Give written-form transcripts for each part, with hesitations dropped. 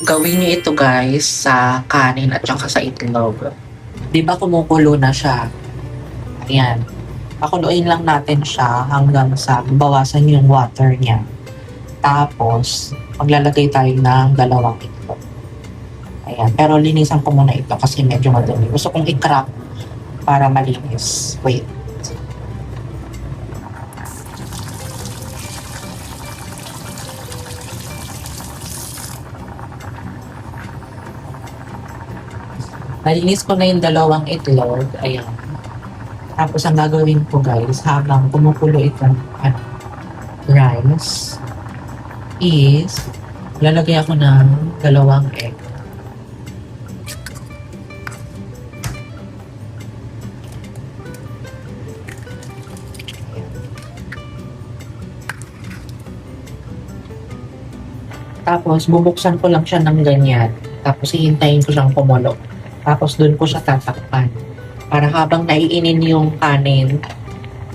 Gawin niyo ito guys sa kanin at saka sa itlog. Di ba kumukulo na siya? Ayan. Pakuluin lang natin siya hanggang sa bawasan yung water niya. Tapos, maglalagay tayo ng dalawang itlog. Ayan. Pero linisan ko muna ito kasi medyo madumi. Gusto kong i-crack para malinis. Wait. Nalinis ko na yung dalawang itlog. Ayan. Tapos ang gagawin ko guys, habang kumukulo itong rice, is lalagay ako ng dalawang egg. Tapos bubuksan ko lang siya ng ganyan. Tapos hihintayin ko siyang kumulo. Tapos doon ko siya tatakpan. Para habang naiinin yung kanin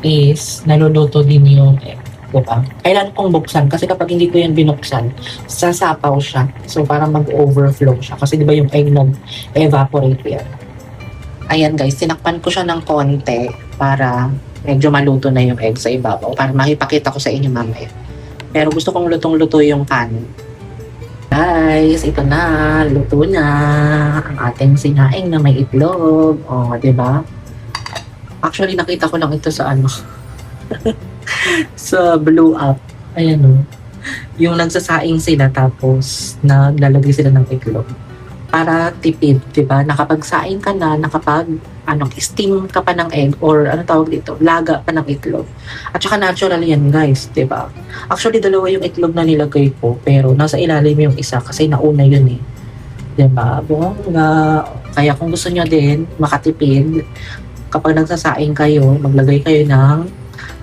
is naluluto din yung egg. Diba? Kailan kong buksan kasi kapag hindi ko yan binuksan, sasapaw siya. So para mag-overflow siya. Kasi diba yung egg nag-evaporate yan. Ayan guys, tinakpan ko siya ng konti para medyo maluto na yung egg sa ibabaw. Para makipakita ko sa inyo mamaya. Pero gusto kong lutong-luto yung kanin. Guys, ito na, luto na ang ating sinaing na may itlog. O, di ba? Actually, nakita ko lang ito sa ano, sa Blue Up. Ayan o. Yung nagsasaing sila tapos naglalagay sila ng itlog. Para tipid, di ba? Nakapagsaing ka na, steam ka pa ng egg or ano tawag dito, laga pa ng itlog. At saka natural yan guys, di ba? Actually, dalawa yung itlog na nilagay ko, pero nasa ilalim yung isa kasi nauna yun eh. Di ba? Bongga. Kaya kung gusto nyo din makatipid, kapag nagsasaing kayo, maglagay kayo ng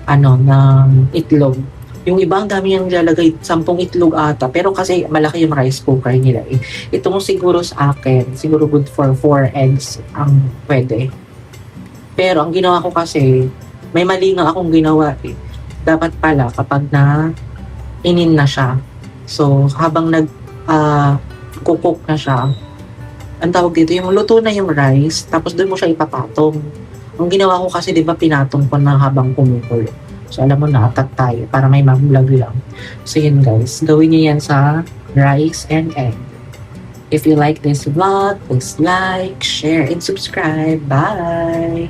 ng itlog. Yung iba, ang dami yung nilalagay, 10 itlog ata. Pero kasi malaki yung rice cooker nila eh. Itong siguro sa akin, siguro good for 4 eggs ang pwede. Pero ang ginawa ko kasi, may mali nga akong ginawa eh. Dapat pala kapag inin na siya. So, habang cook na siya, ang tawag dito, yung luto na yung rice, tapos doon mo siya ipapatong. Ang ginawa ko kasi, di ba, pinatong ko na habang kumukulo. So, alam mo na, atat tayo para may mag-vlog lang. So, yun guys. Gawin niyo yan sa rice and egg. If you like this vlog, please like, share, and subscribe. Bye!